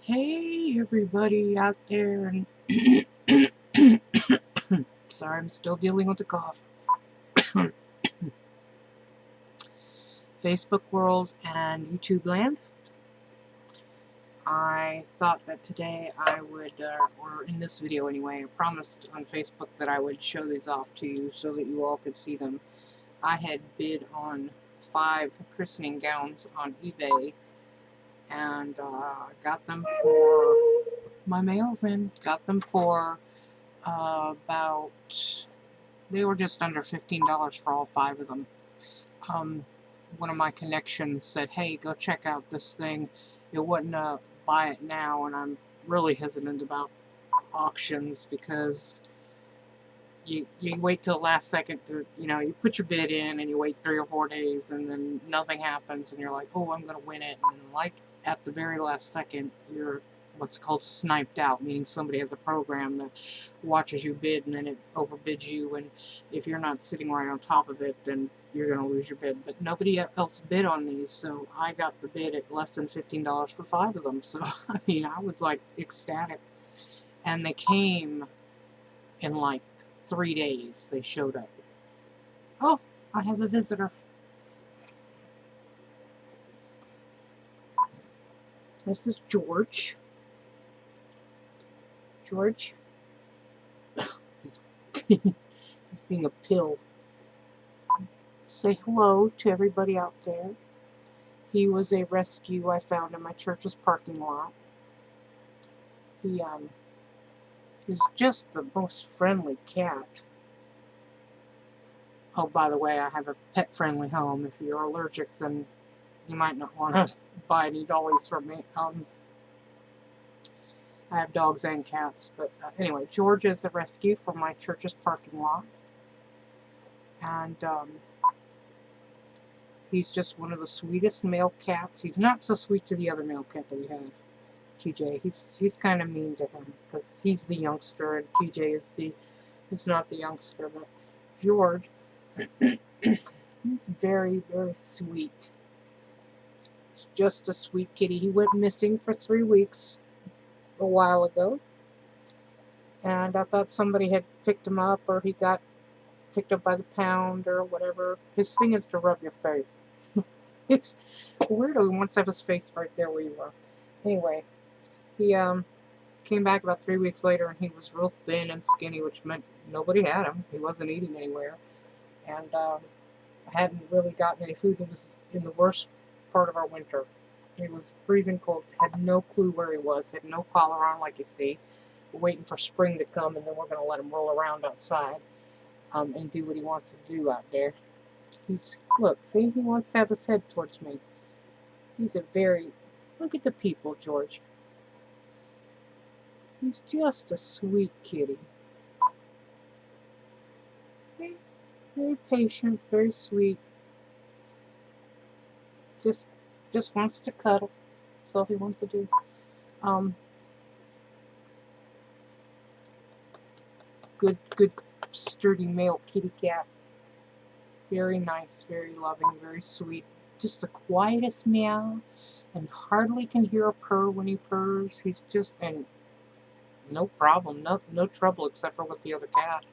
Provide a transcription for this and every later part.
Hey everybody out there, and sorry, I'm still dealing with a cough. Facebook world and YouTube land. I thought that today I would, or in this video anyway, I promised on Facebook that I would show these off to you so that you all could see them. I had bid on 5 christening gowns on eBay, and got them for my mails in. Got them for about, they were just under $15 for all 5 of them. One of my connections said, hey, go check out this thing. It wouldn't buy it now, and I'm really hesitant about auctions because you wait till the last second to, you put your bid in and you wait 3 or 4 days and then nothing happens and you're like, oh, I'm going to win it. And like at the very last second, you're what's called sniped out, meaning somebody has a program that watches you bid and then it overbids you, and if you're not sitting right on top of it, then you're going to lose your bid. But nobody else bid on these, so I got the bid at less than $15 for 5 of them. So, I mean, I was like ecstatic. And they came in like 3 days. They showed up. Oh, I have a visitor. This is George. George. He's being a pill. Say hello to everybody out there. He was a rescue I found in my church's parking lot. He's just the most friendly cat. Oh, by the way, I have a pet-friendly home. If you're allergic, then you might not want to buy any dollies from me. I have dogs and cats, but anyway, George is a rescue from my church's parking lot, and he's just one of the sweetest male cats. He's not so sweet to the other male cat that we have, TJ. He's kind of mean to him because he's the youngster, and TJ is not the youngster. But George, he's very, very sweet. He's just a sweet kitty. He went missing for 3 weeks a while ago, and I thought somebody had picked him up, or he got picked up by the pound or whatever. His thing is to rub your face. It's weird. He wants to have his face right there where you are. Anyway, he came back about 3 weeks later, and he was real thin and skinny, which meant nobody had him. He wasn't eating anywhere, and I hadn't really gotten any food. It was in the worst part of our winter. It was freezing cold. Had no clue where he was. Had no collar on, like you see. We're waiting for spring to come, and then we're going to let him roll around outside and do what he wants to do out there. Look, see, he wants to have his head towards me. He's a very, look at the people, George. He's just a sweet kitty. Okay? Very patient, very sweet. Just wants to cuddle. That's all he wants to do. Good, sturdy male kitty cat. Very nice, very loving, very sweet. Just the quietest meow, and hardly can hear a purr when he purrs. He's just, and no problem, no trouble except for with the other cat.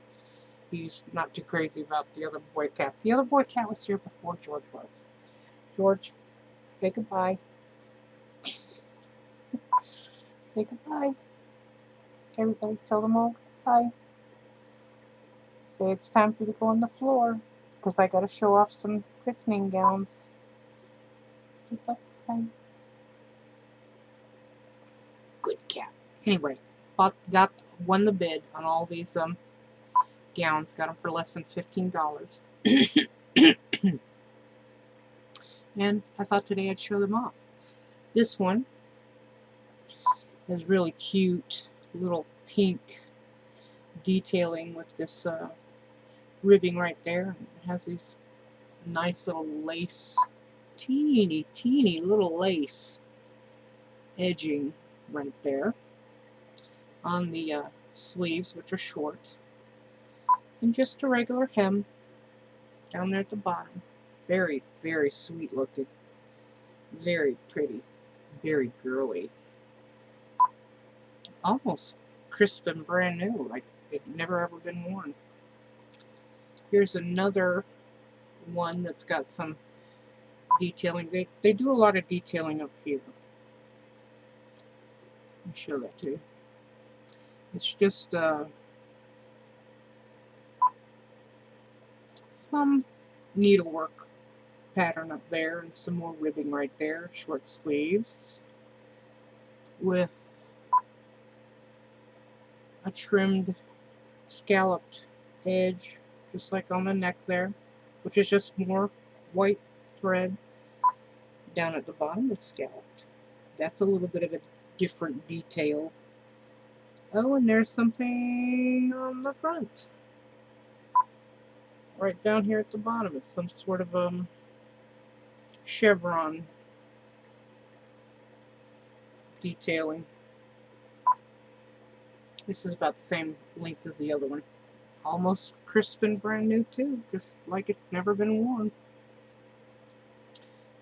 He's not too crazy about the other boy cat. The other boy cat was here before George was. George, say goodbye. Say goodbye. Everybody, tell them all goodbye. Say it's time for you to go on the floor, because I got to show off some christening gowns. Say bye. Good cat. Anyway, won the bid on all these gowns. Got them for less than $15. And I thought today I'd show them off. This one is really cute, little pink detailing with this ribbing right there. It has these nice little lace, teeny little lace edging right there on the sleeves, which are short, and just a regular hem down there at the bottom. Very, very sweet looking, very pretty, very girly. almost crisp and brand new, like it never ever been worn. Here's another one that's got some detailing. They do a lot of detailing up here. Let me show that to you. It's just some needlework pattern up there and some more ribbing right there. Short sleeves with a trimmed scalloped edge, just like on the neck there, which is just more white thread. Down at the bottom it's scalloped. That's a little bit of a different detail. Oh, and there's something on the front. Right down here at the bottom, it's some sort of chevron detailing. This is about the same length as the other one. Almost crisp and brand new too, just like it's never been worn.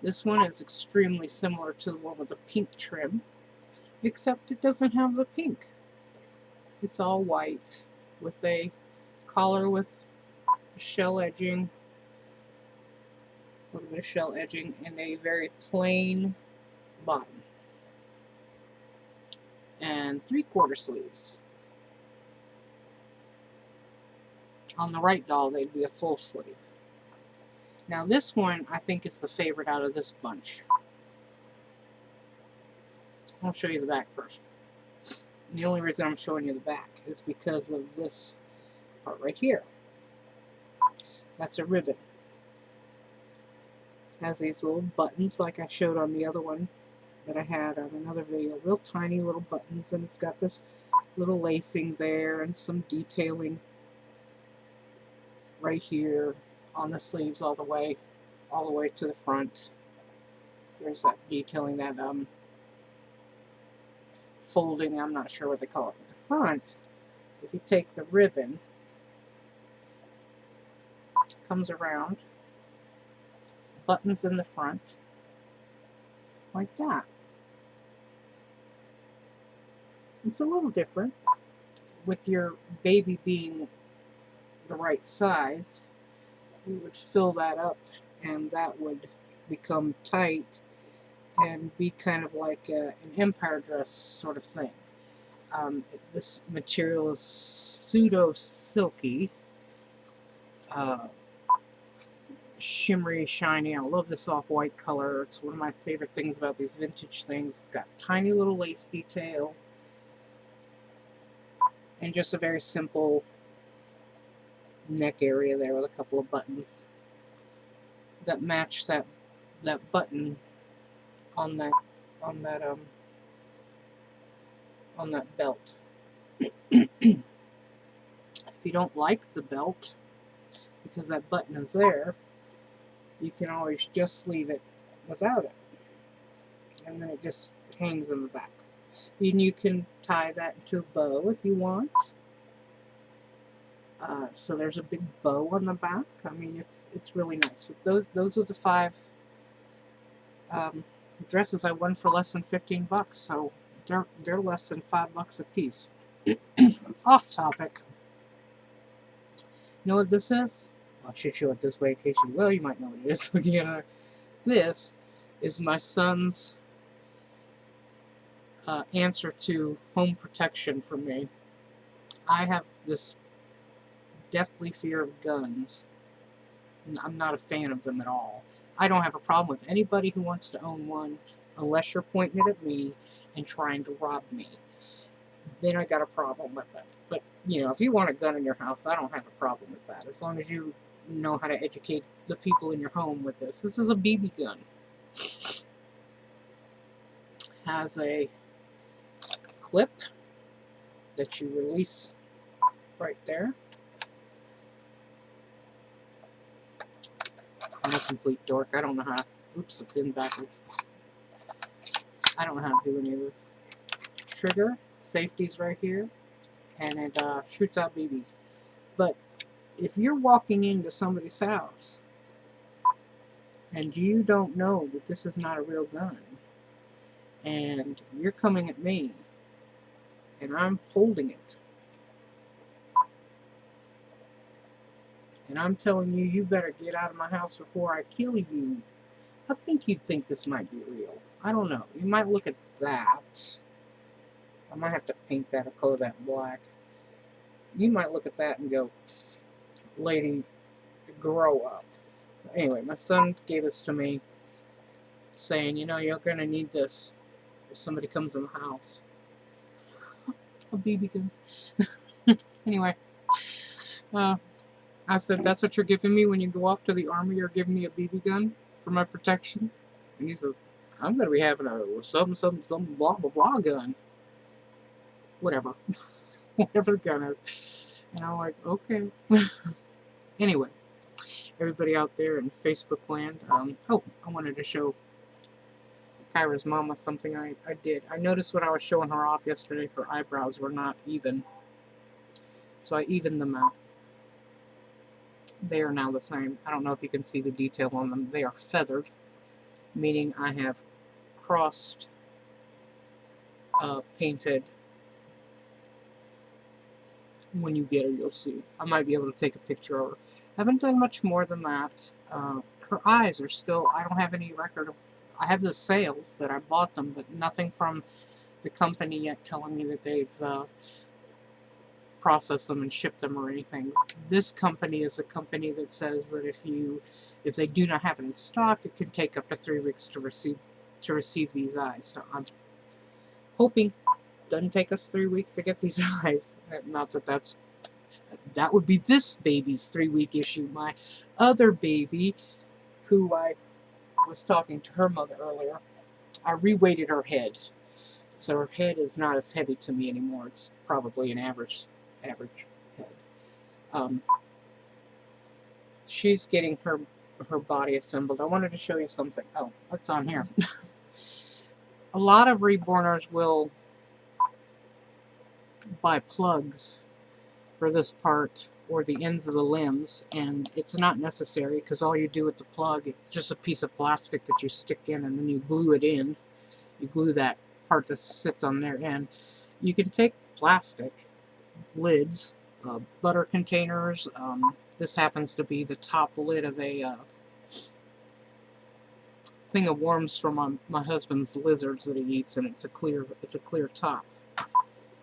This one is extremely similar to the one with the pink trim, except it doesn't have the pink. It's all white with a collar with shell edging, a little bit of shell edging, and a very plain bottom. And 3/4 sleeves. On the right doll, they'd be a full sleeve. Now this one, I think, is the favorite out of this bunch. I'll show you the back first. The only reason I'm showing you the back is because of this part right here. That's a ribbon. It has these little buttons like I showed on the other one that I had on another video. Real tiny little buttons, and it's got this little lacing there and some detailing right here on the sleeves all the way to the front. There's that detailing, that folding, I'm not sure what they call it. At the front, if you take the ribbon, it comes around, buttons in the front, like that. It's a little different. With your baby being the right size, you would fill that up and that would become tight and be kind of like an empire dress sort of thing. This material is pseudo silky, shimmery, shiny. I love this off-white color. It's one of my favorite things about these vintage things. It's got tiny little lace detail and just a very simple neck area there with a couple of buttons that match that button on that belt. If you don't like the belt because that button is there, you can always just leave it without it, and then it just hangs in the back. And you can tie that into a bow if you want. So there's a big bow on the back. I mean, it's really nice. Those are the 5 dresses I won for less than 15 bucks. So they're less than $5 a piece. Off topic. You know what this is? I should show it this way in case you will. You might know what it is looking at it. This is my son's answer to home protection for me. I have this deathly fear of guns. I'm not a fan of them at all. I don't have a problem with anybody who wants to own one unless you're pointing it at me and trying to rob me. Then I got a problem with it. But, you know, if you want a gun in your house, I don't have a problem with that, as long as you know how to educate the people in your home with this. This is a BB gun. Has a clip that you release right there. I'm a complete dork. I don't know how to... Oops, it's in backwards. I don't know how to do any of this. Trigger, safety's right here, and it shoots out BBs. But if you're walking into somebody's house and you don't know that this is not a real gun, and you're coming at me and I'm holding it. And I'm telling you, you better get out of my house before I kill you. I think you'd think this might be real. I don't know. You might look at that. I might have to paint that or color that black. You might look at that and go, lady, grow up. Anyway, my son gave this to me, saying, you know, you're going to need this if somebody comes in the house. A BB gun. Anyway, I said, that's what you're giving me when you go off to the army? You're giving me a BB gun for my protection? And he said, I'm going to be having a some blah, blah, blah gun. Whatever. Whatever the gun is. And I'm like, okay. Anyway, everybody out there in Facebook land, oh, I wanted to show KYRA's mama something I did. I noticed when I was showing her off yesterday, her eyebrows were not even. So I evened them out. They are now the same. I don't know if you can see the detail on them. They are feathered, meaning I have crossed, painted. When you get her, you'll see. I might be able to take a picture of her. I haven't done much more than that. Her eyes are still, I don't have any record of, I have the sales that I bought them, but nothing from the company yet telling me that they've processed them and shipped them or anything. This company is a company that says that if they do not have it in stock, it can take up to 3 weeks to receive these eyes. So I'm hoping it doesn't take us 3 weeks to get these eyes. Not that that would be this baby's 3-week issue. My other baby, who I was talking to her mother earlier, I reweighted her head. So her head is not as heavy to me anymore. It's probably an average head. She's getting her body assembled. I wanted to show you something. Oh, what's on here? A lot of reborners will buy plugs for this part or the ends of the limbs, and it's not necessary because all you do with the plug, it's just a piece of plastic that you stick in and then you glue it in. You glue that part that sits on their end. You can take plastic lids, butter containers. This happens to be the top lid of a thing of worms from my husband's lizards that he eats, and it's a clear top.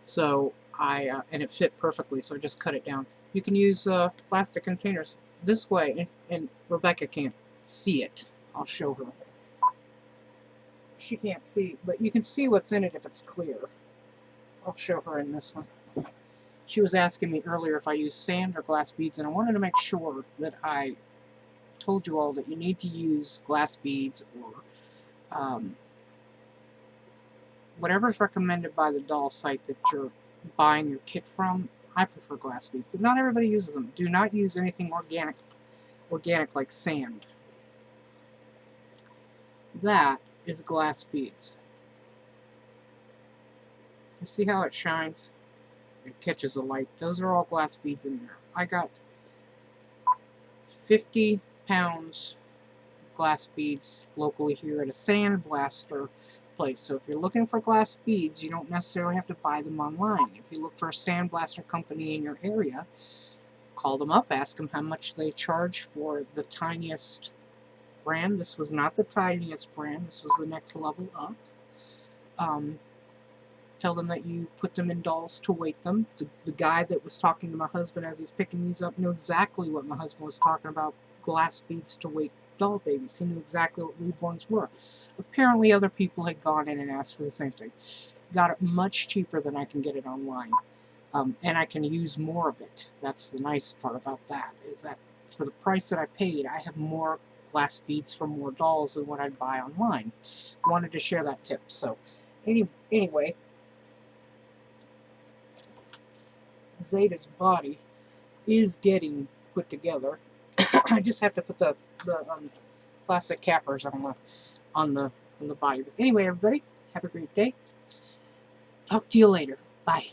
So and it fit perfectly, so I just cut it down. You can use plastic containers this way, and Rebecca can't see it. I'll show her. She can't see, but you can see what's in it if it's clear. I'll show her in this one. She was asking me earlier if I use sand or glass beads, and I wanted to make sure that I told you all that you need to use glass beads or whatever's recommended by the doll site that you're buying your kit from. I prefer glass beads, but not everybody uses them. Do not use anything organic like sand. That is glass beads. You see how it shines? It catches the light. Those are all glass beads in there. I got 50 pounds glass beads locally here at a sand blaster place. So if you're looking for glass beads, you don't necessarily have to buy them online. If you look for a sandblaster company in your area, call them up, ask them how much they charge for the tiniest brand. This was not the tiniest brand, this was the next level up. Tell them that you put them in dolls to weight them. The guy that was talking to my husband as he's picking these up knew exactly what my husband was talking about, glass beads to weight doll babies. He knew exactly what reborns were. Apparently other people had gone in and asked for the same thing. Got it much cheaper than I can get it online. And I can use more of it. That's the nice part about that, is that for the price that I paid, I have more glass beads for more dolls than what I'd buy online. Wanted to share that tip. So anyway, ZAIDA's body is getting put together. I just have to put the plastic cappers on the body. But anyway, everybody, have a great day. Talk to you later. Bye.